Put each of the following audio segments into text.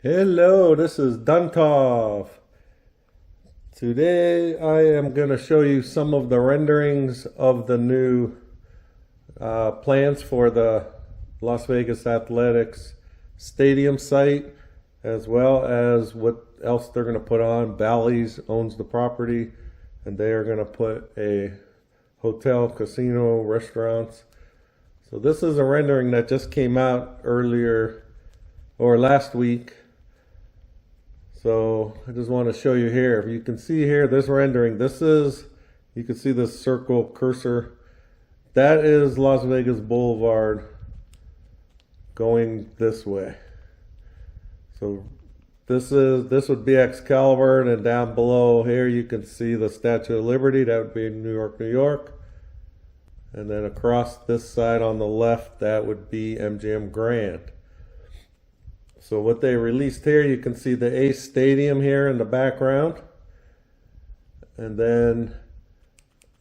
Hello, this is Duntov. Today I am going to show you some of the renderings of the new plans for the Las Vegas Athletics stadium site, as well as what else they're going to put on. Ballys owns the property, and they are going to put a hotel, casino, restaurants. So this is a rendering that just came out earlier or last week. So I just want to show you here. If you can see here, this rendering, you can see this circle cursor. That is Las Vegas Boulevard going this way. So this would be Excalibur, and then down below here you can see the Statue of Liberty. That would be New York, New York. And then across this side on the left, that would be MGM Grand. So what they released here, you can see the Ace Stadium here in the background. And then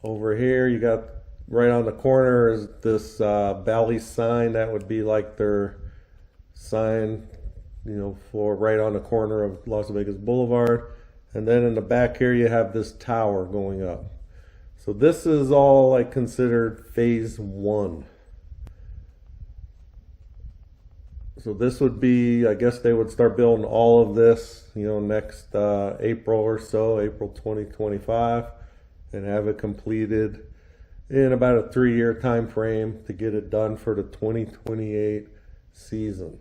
over here, you got right on the corner is this Ballys sign. That would be like their sign, for right on the corner of Las Vegas Boulevard. And then in the back here, you have this tower going up. So this is all like considered phase one. So this would be, I guess they would start building all of this, next April or so, April 2025, and have it completed in about a 3-year time frame to get it done for the 2028 season.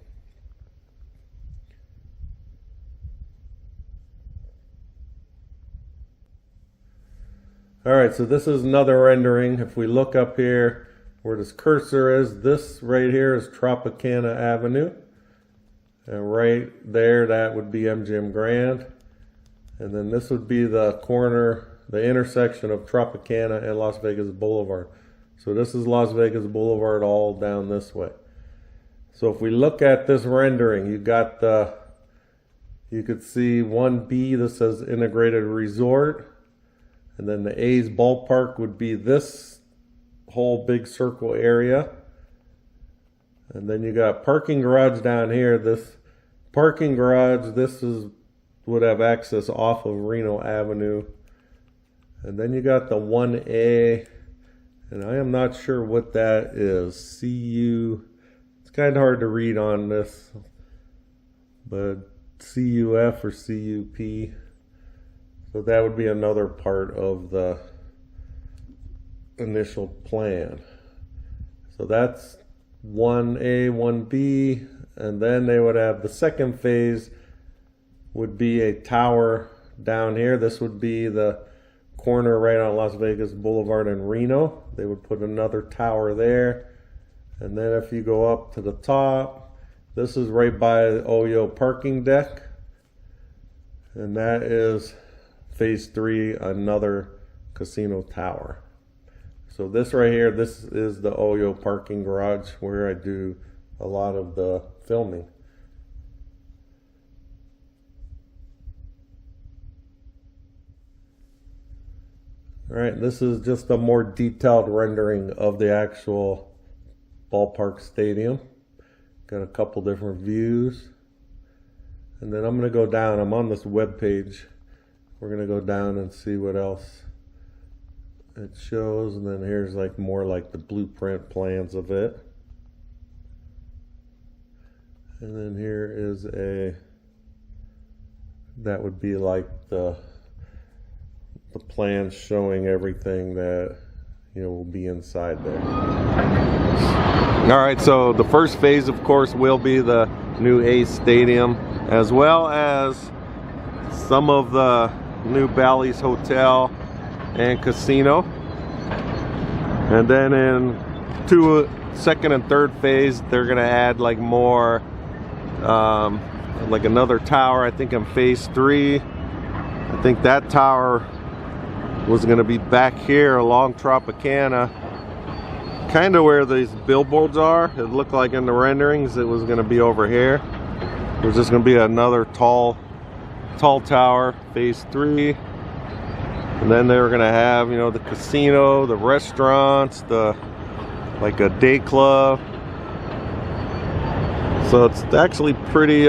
All right, so this is another rendering. If we look up here, where this cursor is, this right here is Tropicana Avenue. And right there, that would be MGM Grand. And then this would be the corner, the intersection of Tropicana and Las Vegas Boulevard. So this is Las Vegas Boulevard all down this way. So if we look at this rendering, you could see 1B that says Integrated Resort. And then the A's ballpark would be this whole big circle area. And then you got parking garage down here. This parking garage, would have access off of Reno Avenue. And then you got the 1A, and I am not sure what that is. CU, it's kind of hard to read on this, but CUF or CUP. So that would be another part of the initial plan. So that's 1A, 1B, and then they would have the second phase would be a tower down here. This would be the corner right on Las Vegas Boulevard and Reno. They would put another tower there. And then if you go up to the top, this is right by the Oyo parking deck. And that is phase 3, another casino tower. So this right here, this is the Oyo parking garage where I do a lot of the filming. All right, this is just a more detailed rendering of the actual ballpark stadium. Got a couple different views. And then I'm gonna go down, I'm on this web page. We're gonna go down and see what else it shows, and then here's more like the blueprint plans of it. And then here is that would be like the plans showing everything that will be inside there. All right, so the first phase, of course, will be the new Ace Stadium, as well as some of the new Ballys Hotel and casino. And then in second and third phase, they're gonna add more another tower. I think in phase 3, I think that tower was gonna be back here along Tropicana, kind of where these billboards are. It looked like in the renderings it was gonna be over here. There's just gonna be another tall tower, phase 3. And then they were gonna have, the casino, the restaurants, like a day club. So it's actually pretty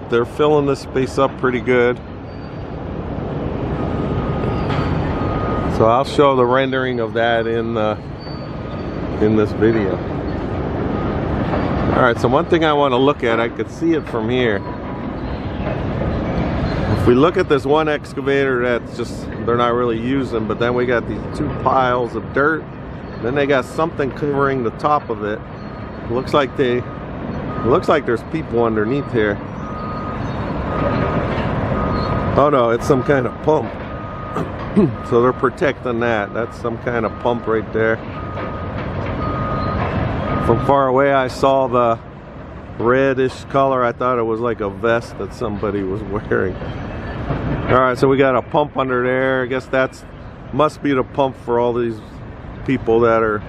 they're filling this space up pretty good. So I'll show the rendering of that in this video. All right, so one thing I want to look at, I could see it from here. If we look at this one excavator that's just, they're not really using, but then we got these two piles of dirt. Then they got something covering the top of it. It looks like there's people underneath here. Oh no, it's some kind of pump. So they're protecting that. That's some kind of pump right there. From far away I saw the reddish color. I thought it was like a vest that somebody was wearing. Alright, so we got a pump under there. I guess that's must be the pump for all these people that are,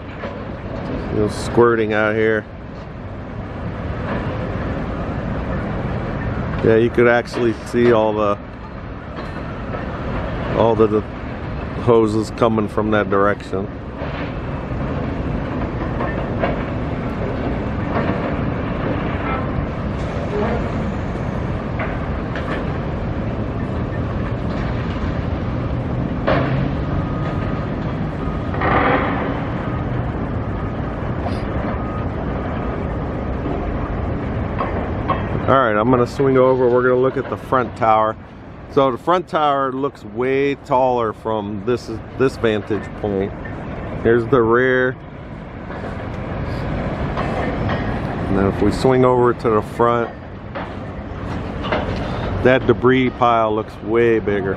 you know, squirting out here. Yeah, you could actually see all the hoses coming from that direction. Alright, I'm going to swing over. We're going to look at the front tower. So the front tower looks way taller from this vantage point. Here's the rear. And then if we swing over to the front, that debris pile looks way bigger.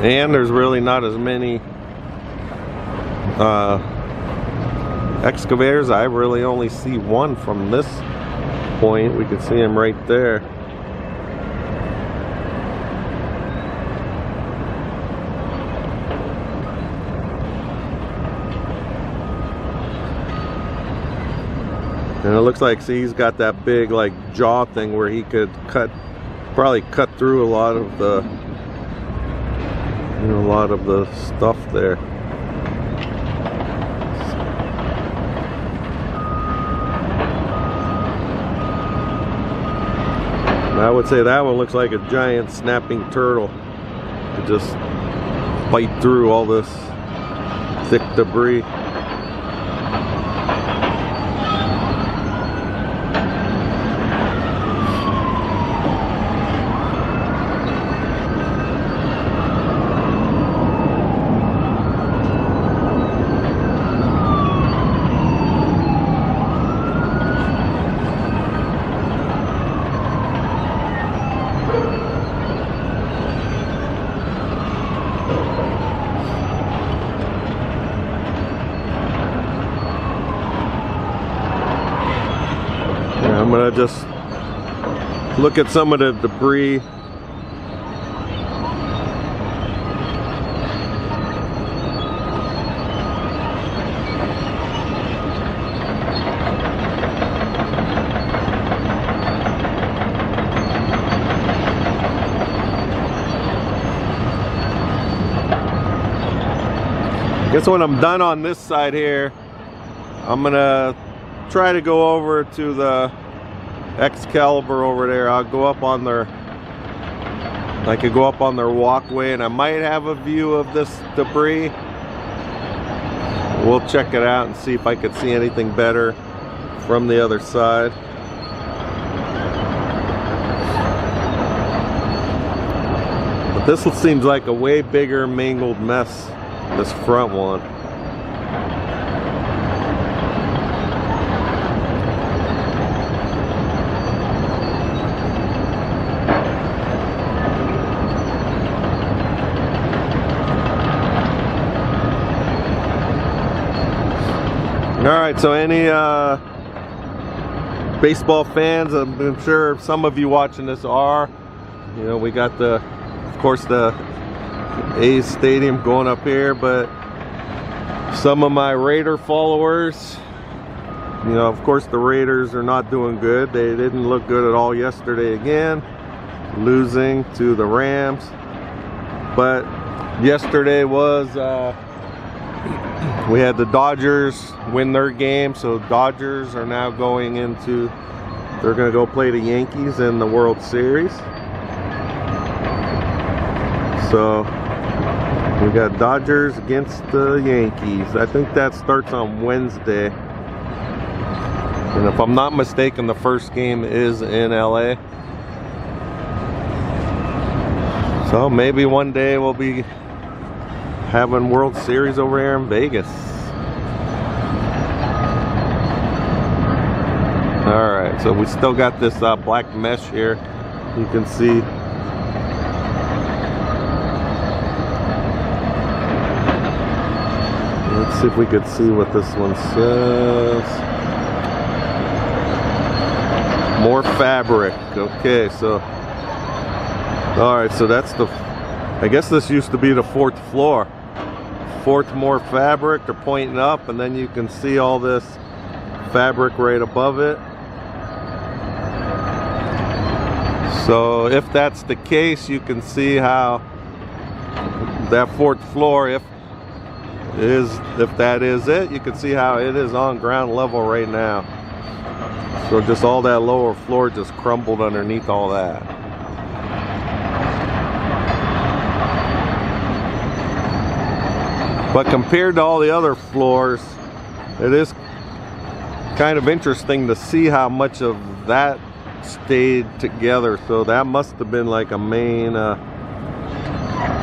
And there's really not as many excavators. I really only see one from this point. We can see him right there. And it looks like, see, he's got that big like jaw thing where he could probably cut through a lot of the, you know, a lot of the stuff there. I would say that one looks like a giant snapping turtle to just bite through all this thick debris. I'm gonna just look at some of the debris. I guess when I'm done on this side here, I'm gonna try to go over to the Excalibur over there. I'll go up on their, I could go up on their walkway and I might have a view of this debris. We'll check it out and see if I could see anything better from the other side. But this seems like a way bigger mangled mess, this front one. Alright, so any baseball fans, I'm sure some of you watching this are, you know, we got the, of course, the A's stadium going up here, but some of my Raider followers, you know, of course the Raiders are not doing good. They didn't look good at all yesterday again, losing to the Rams. But yesterday was We had the Dodgers win their game, so Dodgers are now going into, they're going to go play the Yankees in the World Series. So we got Dodgers against the Yankees. I think that starts on Wednesday. And if I'm not mistaken, the first game is in LA. So maybe one day we'll be having World Series over here in Vegas. Alright, so we still got this black mesh here. You can see. Let's see if we could see what this one says. More fabric. Okay, so alright, so that's the, I guess this used to be the 4th floor. 4th more fabric. They're pointing up, and then you can see all this fabric right above it. So if that's the case, you can see how that 4th floor, if that is it, you can see how it is on ground level right now. So just all that lower floor just crumbled underneath all that. But compared to all the other floors, it is kind of interesting to see how much of that stayed together. So that must have been like a main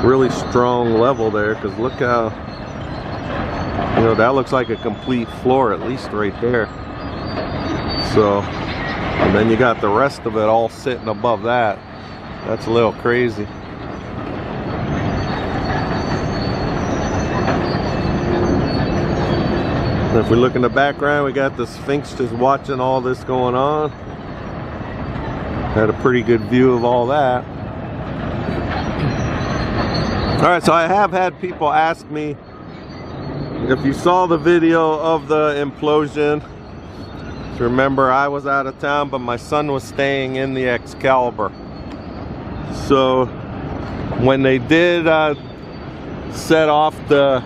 really strong level there, because look how, you know, that looks like a complete floor, at least right there. So, and then you got the rest of it all sitting above that. That's a little crazy. If we look in the background, we got the Sphinx just watching all this going on. Had a pretty good view of all that. Alright, so I have had people ask me if you saw the video of the implosion. So remember, I was out of town, but my son was staying in the Excalibur. So when they did set off the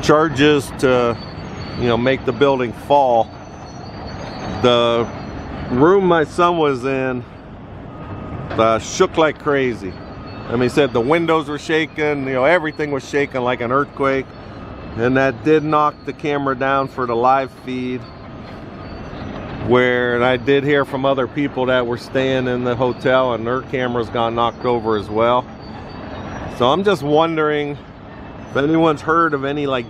charges to, you know, make the building fall, the room my son was in shook like crazy. I mean, he said the windows were shaking, you know, everything was shaking like an earthquake. And that did knock the camera down for the live feed. And I did hear from other people that were staying in the hotel, and their cameras got knocked over as well. So I'm just wondering if anyone's heard of any like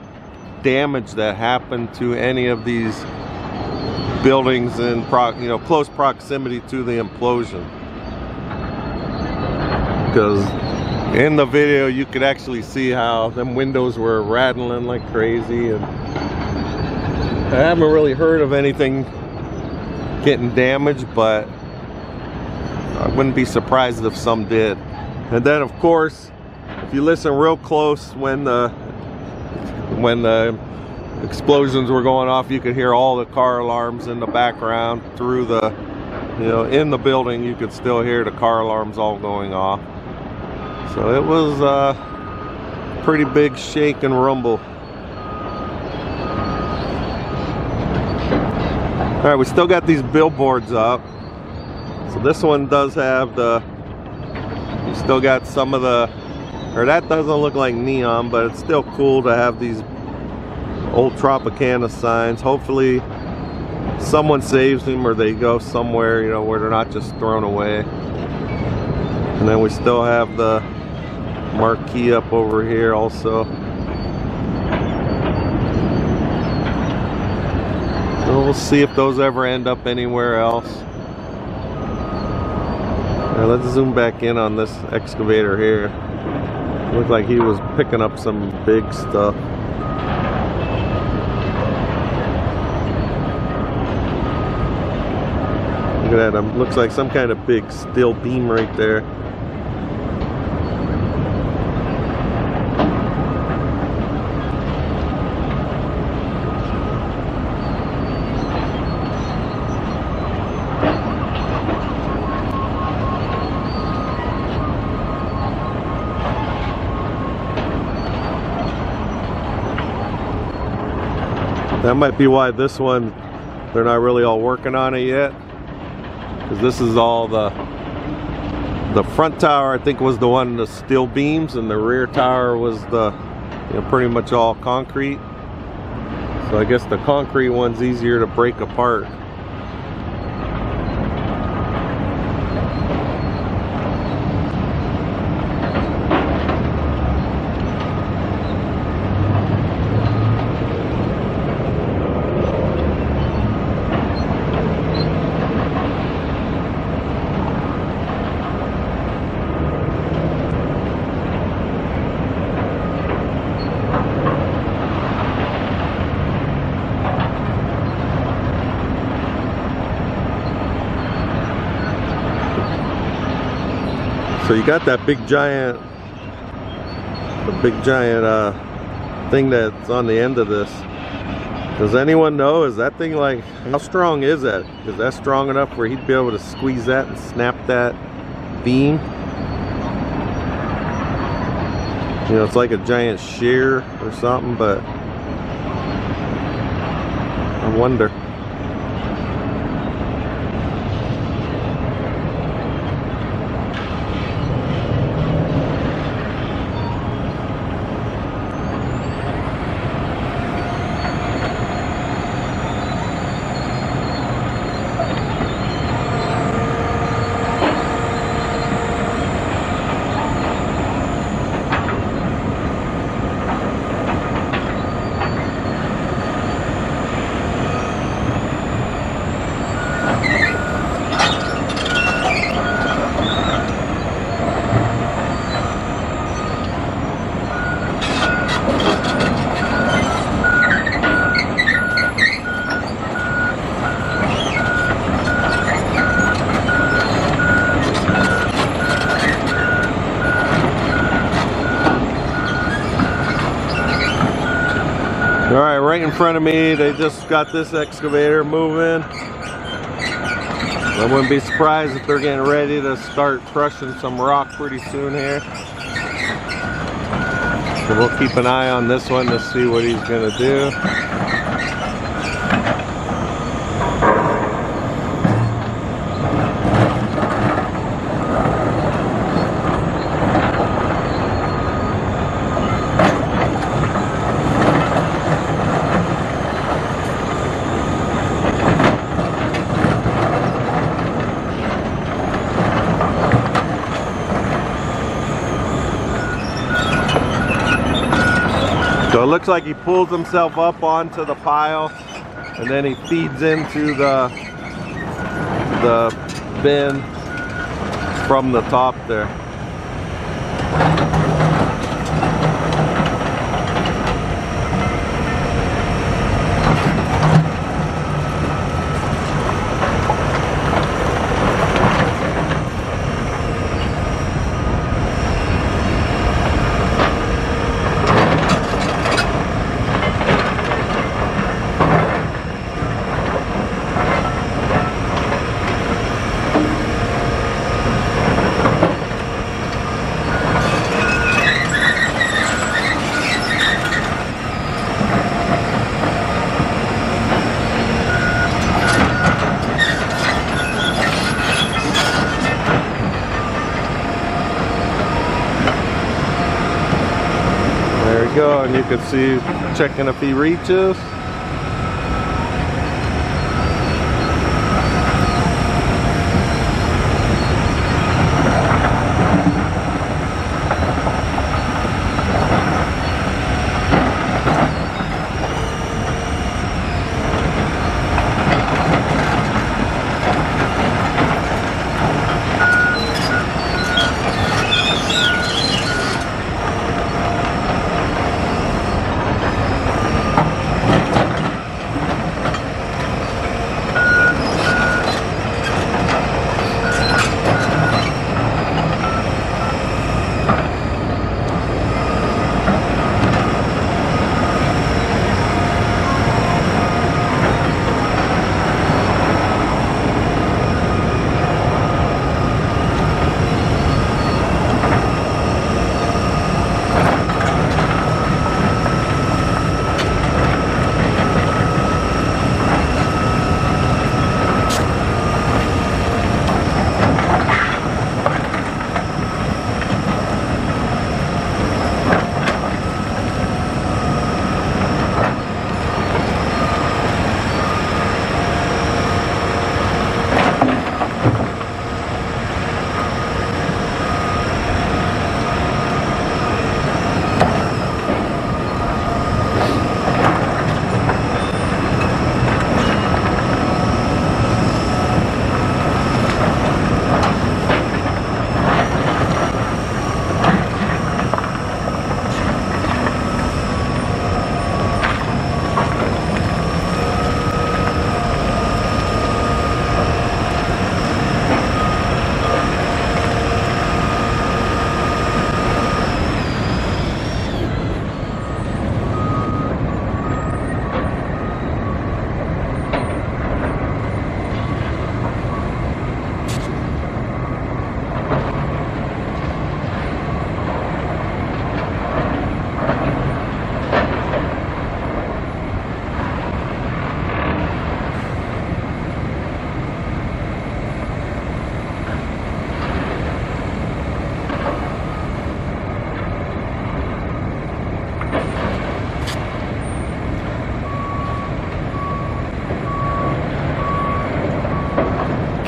damage that happened to any of these buildings in close proximity to the implosion. Because in the video you could actually see how them windows were rattling like crazy, and I haven't really heard of anything getting damaged, but I wouldn't be surprised if some did. And then of course, if you listen real close, when the explosions were going off, you could hear all the car alarms in the background. Through the, in the building, you could still hear the car alarms all going off. So it was a pretty big shake and rumble. All right, we still got these billboards up. So this one does have you still got some of that doesn't look like neon, but it's still cool to have these old Tropicana signs. Hopefully someone saves them, or they go somewhere, where they're not just thrown away. And then we still have the marquee up over here also. So we'll see if those ever end up anywhere else. Now let's zoom back in on this excavator here. Looked like he was picking up some big stuff. Look at that, looks like some kind of big steel beam right there. That might be why this one, they're not really all working on it yet. Because this is all the front tower, I think, was the one the steel beams, and the rear tower was the, you know, pretty much all concrete. So I guess the concrete one's easier to break apart. So you got that big giant, thing that's on the end of this. Does anyone know, is that thing like, how strong is that? Is that strong enough where he'd be able to squeeze that and snap that beam? You know, it's like a giant shear or something, but I wonder. Alright, right in front of me, they just got this excavator moving. I wouldn't be surprised if they're getting ready to start crushing some rock pretty soon here. So we'll keep an eye on this one to see what he's going to do. So it looks like he pulls himself up onto the pile and then he feeds into the bin from the top there. There we go, and you can see checking if he reaches.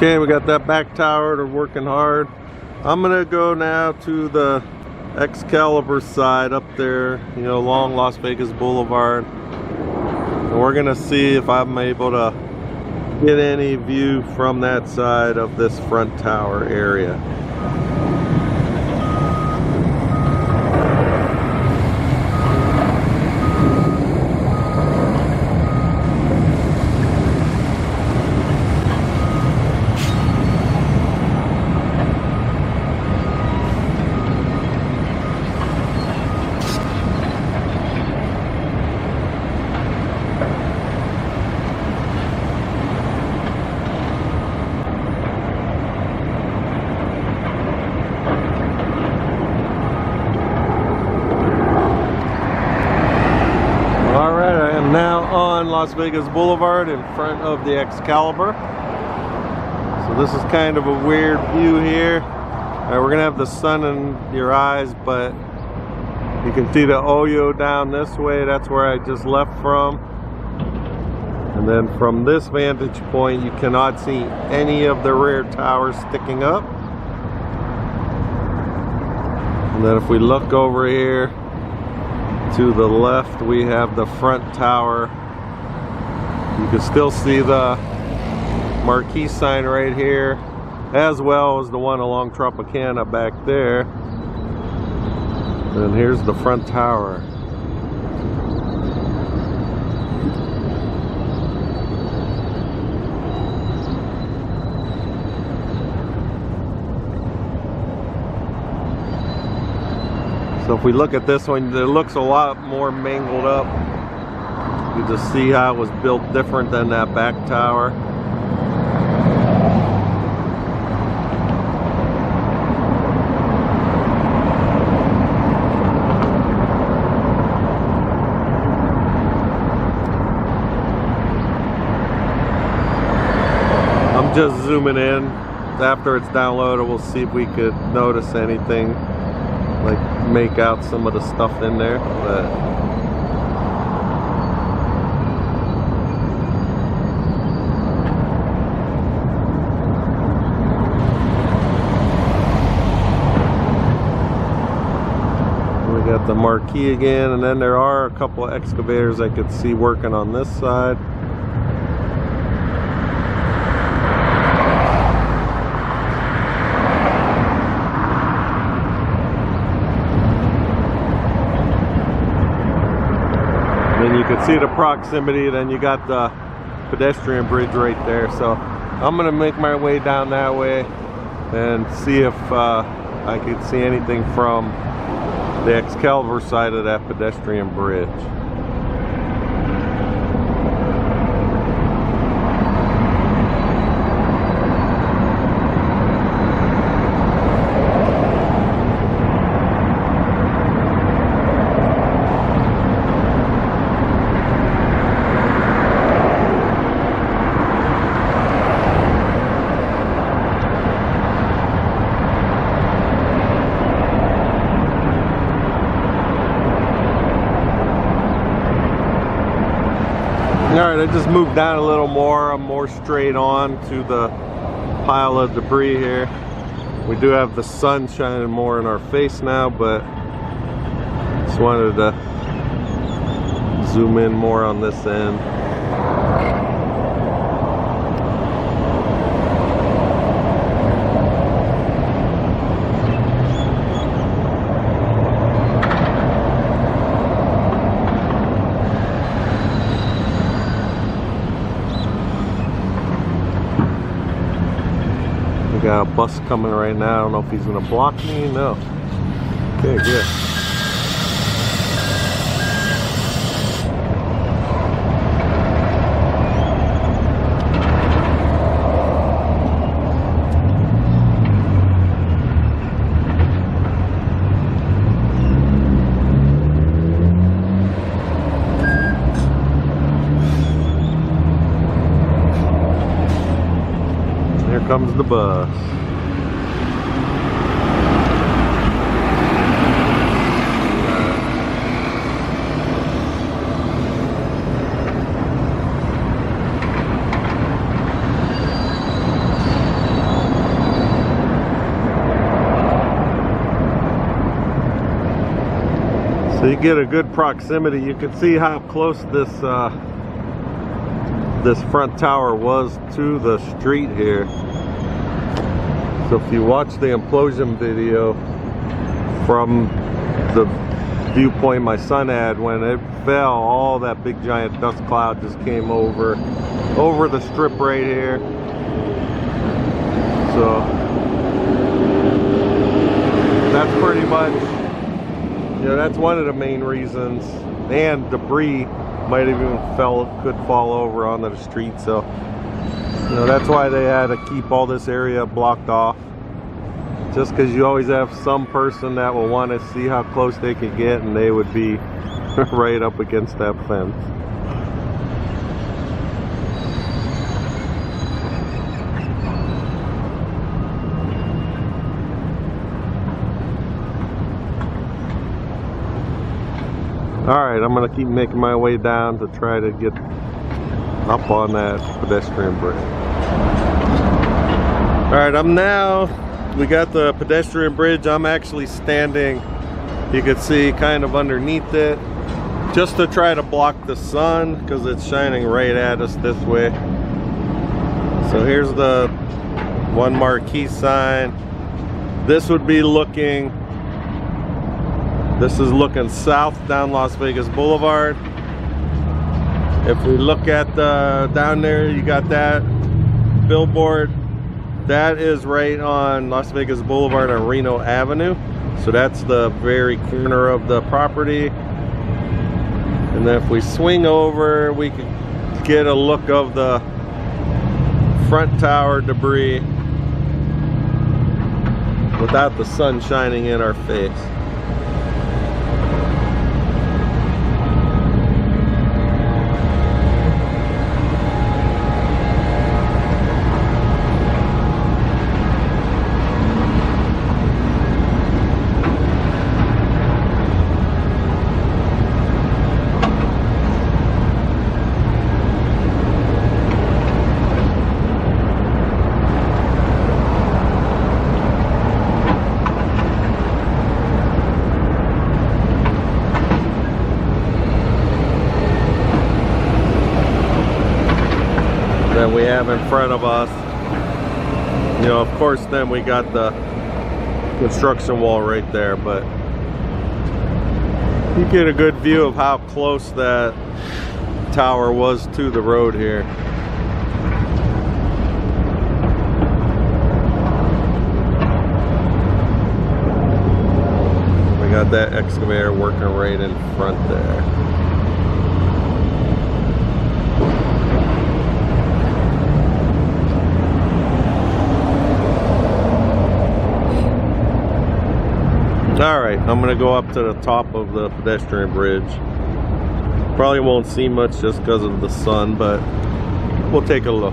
Okay, we got that back tower. They're working hard. I'm gonna go now to the Excalibur side up there, you know, along Las Vegas Boulevard. And we're gonna see if I'm able to get any view from that side of this front tower area. Now on Las Vegas Boulevard in front of the Excalibur. So this is kind of a weird view here. We're gonna have the sun in your eyes, but you can see the Oyo down this way. That's where I just left from. And then from this vantage point, you cannot see any of the rear towers sticking up. And then if we look over here, to the left we have the front tower. You can still see the marquee sign right here, as well as the one along Tropicana back there. And here's the front tower. So if we look at this one, it looks a lot more mangled up. You just see how it was built different than that back tower. I'm just zooming in. After it's downloaded, we'll see if we could notice anything, like make out some of the stuff in there. But we got the marquee again, and then there are a couple of excavators I could see working on this side. And you can see the proximity, then you got the pedestrian bridge right there. So I'm gonna make my way down that way and see if I could see anything from the Excalibur side of that pedestrian bridge. Alright, I just moved down a little more. I'm more straight on to the pile of debris here. We do have the sun shining more in our face now, but just wanted to zoom in more on this end. Got a bus coming right now. I don't know if he's gonna block me. No. Okay, good. Here comes the bus. So you get a good proximity. You can see how close this this front tower was to the street here. So if you watch the implosion video from the viewpoint my son had, when it fell, all that big giant dust cloud just came over the strip right here. So that's pretty much, you know, that's one of the main reasons. And debris might even could fall over onto the street. So, you know, that's why they had to keep all this area blocked off. Just because you always have some person that will want to see how close they could get, and they would be right up against that fence. Alright, I'm going to keep making my way down to try to get up on that pedestrian bridge. Alright, we got the pedestrian bridge. I'm actually standing, you can see, kind of underneath it, just to try to block the sun because it's shining right at us this way. So here's the one marquee sign. This is looking south down Las Vegas Boulevard. If we look at down there, you got that billboard. That is right on Las Vegas Boulevard on Reno Avenue. So that's the very corner of the property. And then if we swing over, we can get a look of the front tower debris without the sun shining in our face. That we have in front of us, you know, of course, then we got the construction wall right there, but you get a good view of how close that tower was to the road here. We got that excavator working right in front there. Alright, I'm going to go up to the top of the pedestrian bridge. Probably won't see much just because of the sun, but we'll take a look.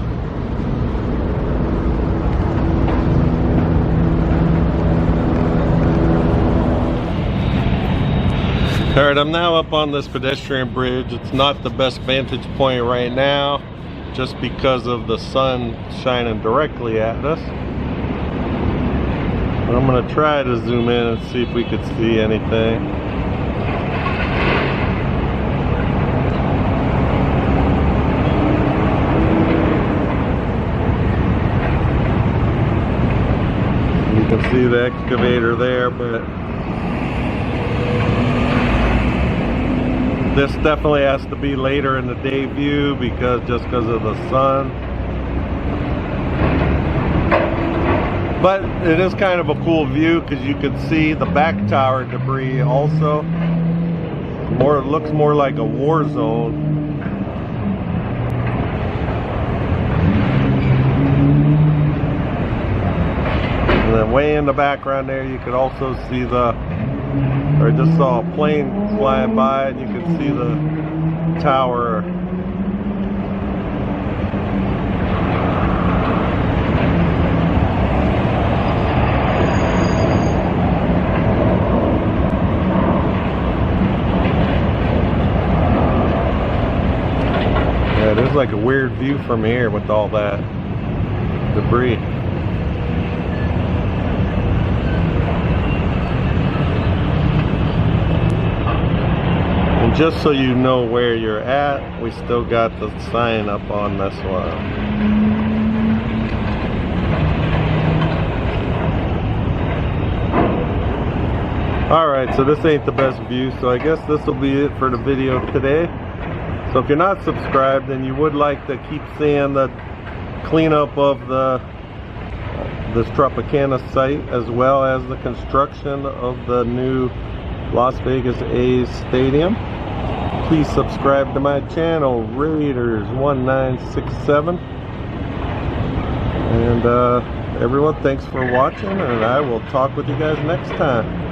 Alright, I'm now up on this pedestrian bridge. It's not the best vantage point right now, just because of the sun shining directly at us. But I'm going to try to zoom in and see if we could see anything. You can see the excavator there, but this definitely has to be later in the day view because of the sun. But it is kind of a cool view because you can see the back tower debris also. It looks more like a war zone. And then way in the background there, you could also see I just saw a plane flying by, and you can see the tower. Yeah, there's like a weird view from here with all that debris. just so you know where you're at, we still got the sign up on this one. Alright, so this ain't the best view, so I guess this will be it for the video today. So if you're not subscribed and you would like to keep seeing the cleanup of this Tropicana site, as well as the construction of the new Las Vegas A's stadium, please subscribe to my channel, Raiders1967. And everyone, thanks for watching, and I will talk with you guys next time.